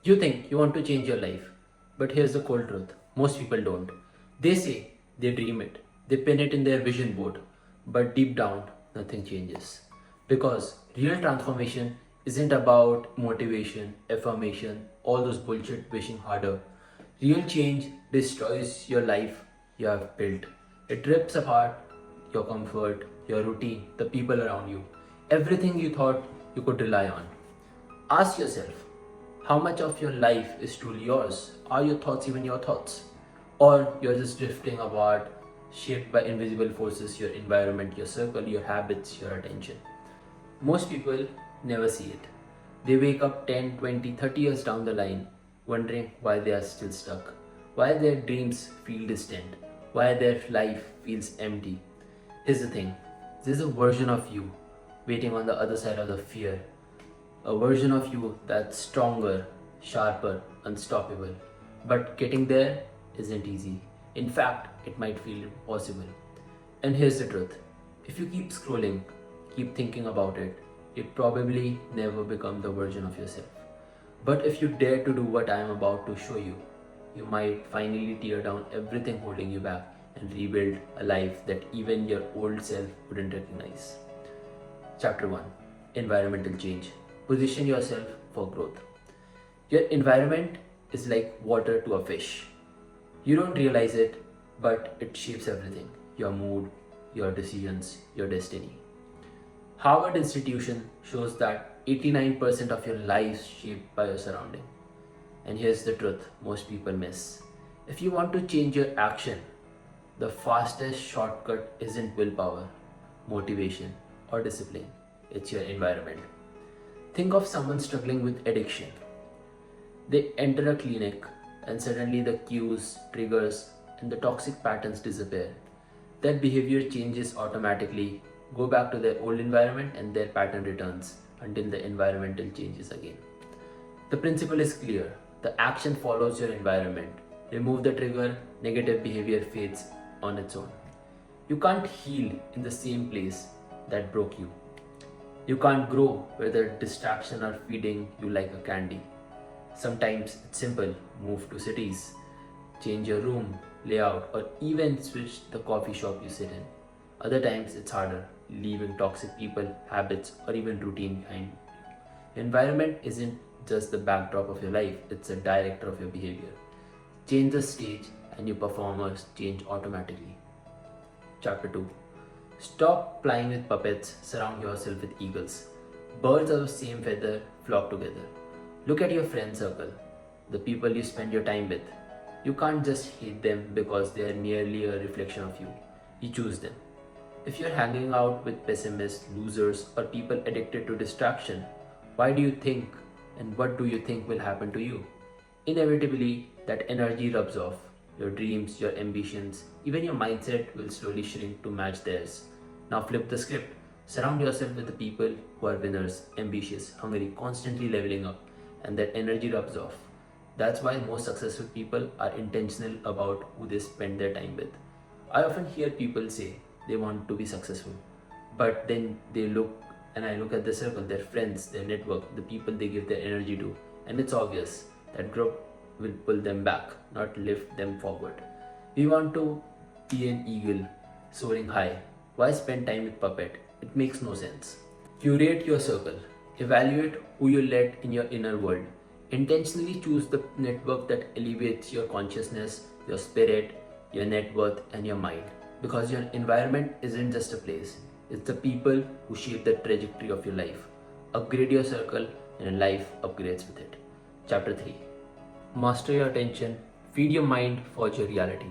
You think you want to change your life, but here's the cold truth: most people don't. They say they dream it, they pin it in their vision board, but deep down, nothing changes. Because real transformation isn't about motivation, affirmation, all those bullshit wishing harder. Real change destroys your life you have built. It rips apart your comfort, your routine, the people around you, everything you thought you could rely on. Ask yourself, how much of your life is truly yours? Are your thoughts even your thoughts? Or you're just drifting apart, shaped by invisible forces, your environment, your circle, your habits, your attention? Most people never see it. They wake up 10, 20, 30 years down the line, wondering why they are still stuck, why their dreams feel distant, why their life feels empty. Here's the thing: there's a version of you waiting on the other side of the fear, a version of you that's stronger, sharper, unstoppable. But getting there isn't easy. In fact, it might feel impossible. And here's the truth: if you keep scrolling, keep thinking about it, you probably never become the version of yourself. But if you dare to do what I am about to show you, you might finally tear down everything holding you back and rebuild a life that even your old self wouldn't recognize. Chapter 1: Environmental Change. Position yourself for growth. Your environment is like water to a fish. You don't realize it, but it shapes everything: your mood, your decisions, your destiny. Harvard Institution shows that 89% of your life is shaped by your surrounding. And here's the truth most people miss: if you want to change your action, the fastest shortcut isn't willpower, motivation, or discipline, it's your environment. Think of someone struggling with addiction. They enter a clinic and suddenly the cues, triggers, and the toxic patterns disappear. Their behavior changes automatically, go back to their old environment, and their pattern returns until the environmental changes again. The principle is clear: the action follows your environment. Remove the trigger, negative behavior fades on its own. You can't heal in the same place that broke you. You can't grow where the distractions are feeding you like a candy. Sometimes it's simple: move to cities, change your room layout, or even switch the coffee shop you sit in. Other times it's harder: leaving toxic people, habits, or even routine behind. Environment isn't just the backdrop of your life, it's a director of your behavior. Change the stage and your performers change automatically. Chapter 2: Stop playing with puppets, surround yourself with eagles. Birds of the same feather flock together. Look at your friend circle, the people you spend your time with. You can't just hate them because they are merely a reflection of you. You choose them. If you're hanging out with pessimists, losers, or people addicted to distraction, why do you think and what do you think will happen to you? Inevitably, that energy rubs off. Your dreams, your ambitions, even your mindset will slowly shrink to match theirs. Now flip the script. Surround yourself with the people who are winners, ambitious, hungry, constantly leveling up, and that energy rubs off. That's why most successful people are intentional about who they spend their time with. I often hear people say they want to be successful, but then they look and I look at the circle, their friends, their network, the people they give their energy to, and it's obvious that group will pull them back, not lift them forward. We want to be an eagle soaring high. Why spend time with puppet? It makes no sense. Curate your circle. Evaluate who you let in your inner world. Intentionally choose the network that elevates your consciousness, your spirit, your net worth, and your mind. Because your environment isn't just a place, it's the people who shape the trajectory of your life. Upgrade your circle, and life upgrades with it. Chapter 3: Master your attention, feed your mind, forge your reality.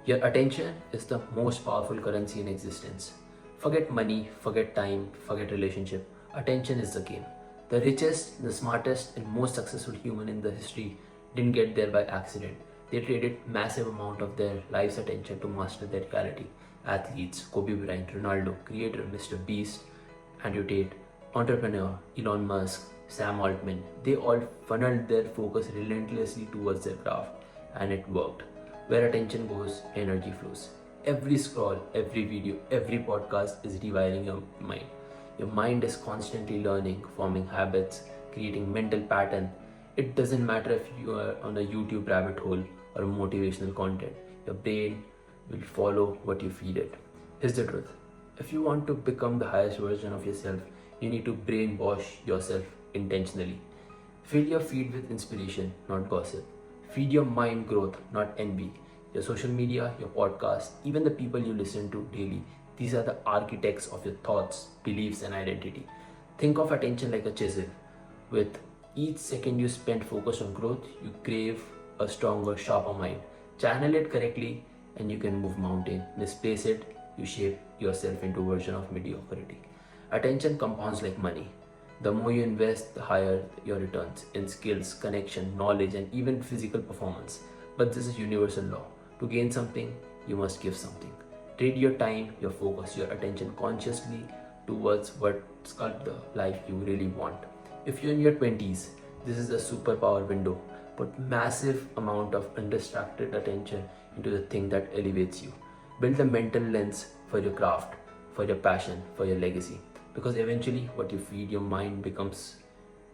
Your attention is the most powerful currency in existence. Forget money, forget time, forget relationship. Attention is the game. The richest, the smartest, and most successful human in the history didn't get there by accident. They traded massive amount of their life's attention to master their reality. Athletes: Kobe Bryant, Ronaldo, creator Mr. Beast, Andrew Tate, entrepreneur Elon Musk, Sam Altman, they all funneled their focus relentlessly towards their craft, and it worked. Where attention goes, energy flows. Every scroll, every video, every podcast is rewiring your mind. Your mind is constantly learning, forming habits, creating mental pattern. It doesn't matter if you are on a YouTube rabbit hole or motivational content, your brain will follow what you feed it. Here's the truth: if you want to become the highest version of yourself, you need to brainwash yourself intentionally. Fill your feed with inspiration, not gossip. Feed your mind growth, not envy. Your social media, your podcast, even the people you listen to daily, these are the architects of your thoughts, beliefs, and identity. Think of attention like a chisel. With each second you spend focused on growth, you crave a stronger, sharper mind. Channel it correctly, and you can move mountain. Misplace it, you shape yourself into a version of mediocrity. Attention compounds like money. The more you invest, the higher your returns in skills, connection, knowledge, and even physical performance. But this is universal law. To gain something, you must give something. Trade your time, your focus, your attention consciously towards what sculpt the life you really want. If you're in your 20s, this is a superpower window. Put massive amount of undistracted attention into the thing that elevates you. Build a mental lens for your craft, for your passion, for your legacy. Because eventually what you feed your mind becomes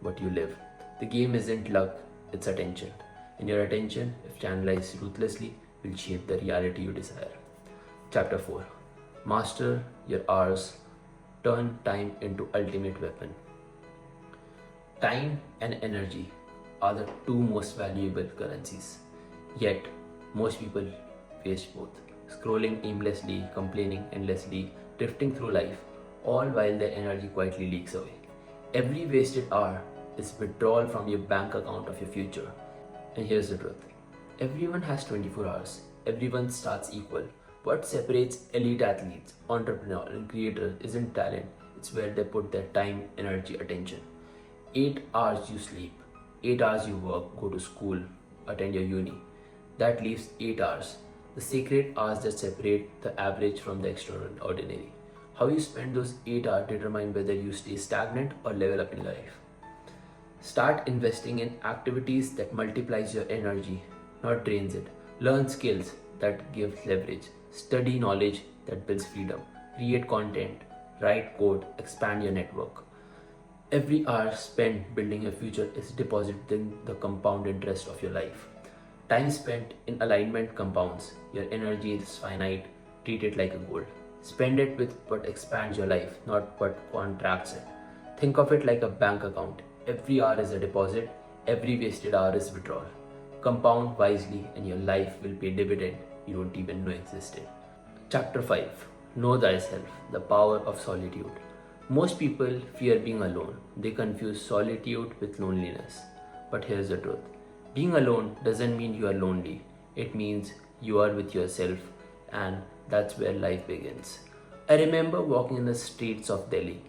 what you live. The game isn't luck, it's attention. And your attention, if channelized ruthlessly, will shape the reality you desire. Chapter 4. Master your hours. Turn time into ultimate weapon. Time and energy are the two most valuable currencies. Yet, most people waste both. Scrolling aimlessly, complaining endlessly, drifting through life, all while their energy quietly leaks away. Every wasted hour is withdrawal from your bank account of your future. And here's the truth: everyone has 24 hours. Everyone starts equal. What separates elite athletes, entrepreneurs, and creators isn't talent, it's where they put their time, energy, attention. 8 hours you sleep, 8 hours you work, go to school, attend your uni. That leaves 8 hours, the sacred hours that separate the average from the extraordinary. How you spend those 8 hours determine whether you stay stagnant or level up in life. Start investing in activities that multiplies your energy, not drains it. Learn skills that give leverage. Study knowledge that builds freedom. Create content, write code, expand your network. Every hour spent building your future is deposited in the compound interest of your life. Time spent in alignment compounds. Your energy is finite. Treat it like a gold. Spend it with what expands your life, not what contracts it. Think of it like a bank account. Every hour is a deposit. Every wasted hour is withdrawal. Compound wisely and your life will pay dividend you don't even know existed. Chapter 5. Know Thyself, the power of solitude. Most people fear being alone. They confuse solitude with loneliness. But here's the truth: being alone doesn't mean you are lonely. It means you are with yourself, and that's where life begins. I remember walking in the streets of Delhi,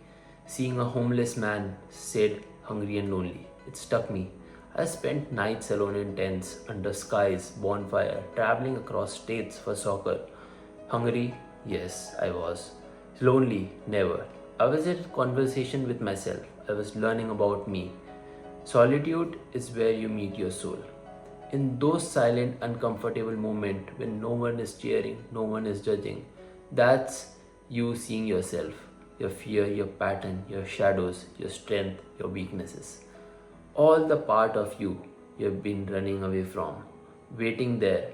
seeing a homeless man said hungry and lonely. It struck me. I spent nights alone in tents, under skies, bonfire, traveling across states for soccer. Hungry? Yes, I was. Lonely? Never. I was in conversation with myself. I was learning about me. Solitude is where you meet your soul. In those silent, uncomfortable moments when no one is cheering, no one is judging, that's you seeing yourself, your fear, your pattern, your shadows, your strength, your weaknesses. All the part of you have been running away from, waiting there.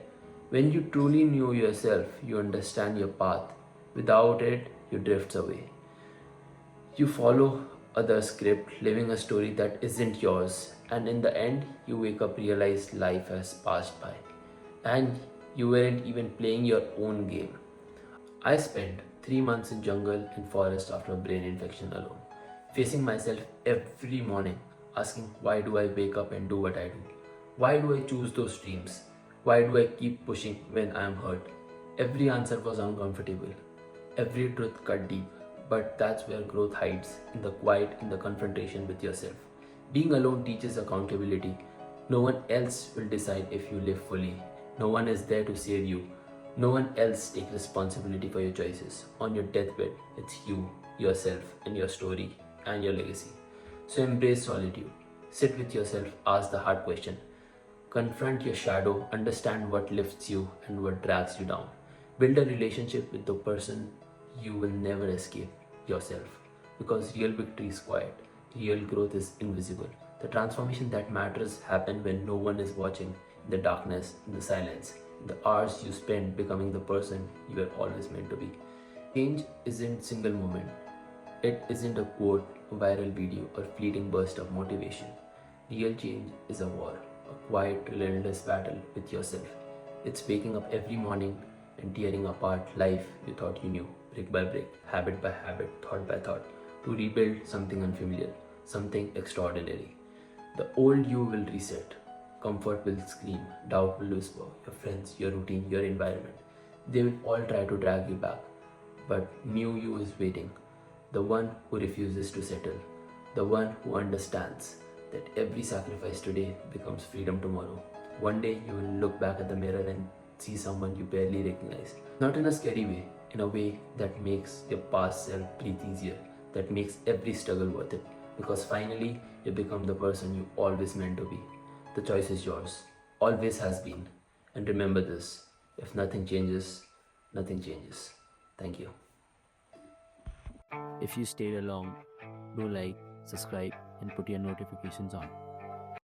When you truly knew yourself, you understand your path. Without it, you drift away. You follow other script, living a story that isn't yours, and in the end, you wake up realize life has passed by, and you weren't even playing your own game. I spent 3 months in jungle and forest after a brain infection alone, facing myself every morning, asking why do I wake up and do what I do? Why do I choose those dreams? Why do I keep pushing when I am hurt? Every answer was uncomfortable. Every truth cut deep. But that's where growth hides, in the quiet, in the confrontation with yourself. Being alone teaches accountability. No one else will decide if you live fully. No one is there to save you. No one else takes responsibility for your choices. On your deathbed, it's you, yourself, and your story, and your legacy. So embrace solitude. Sit with yourself, ask the hard question. Confront your shadow, understand what lifts you and what drags you down. Build a relationship with the person you will never escape, yourself. Because real victory is quiet, real growth is invisible. The transformation that matters happen when no one is watching, in the darkness, in the silence, in the hours you spend becoming the person you were always meant to be. Change isn't single moment. It isn't a quote, a viral video, or fleeting burst of motivation. Real change is a war, a quiet, relentless battle with yourself. It's waking up every morning and tearing apart life you thought you knew, brick by brick, habit by habit, thought by thought, to rebuild something unfamiliar, something extraordinary. The old you will reset. Comfort will scream, doubt will whisper, your friends, your routine, your environment. They will all try to drag you back. But new you is waiting. The one who refuses to settle. The one who understands that every sacrifice today becomes freedom tomorrow. One day you will look back at the mirror and see someone you barely recognize. Not in a scary way, in a way that makes your past self breathe easier, that makes every struggle worth it. Because finally, you become the person you always meant to be. The choice is yours, always has been. And remember this, if nothing changes, nothing changes. Thank you. If you stayed along, do like, subscribe, and put your notifications on.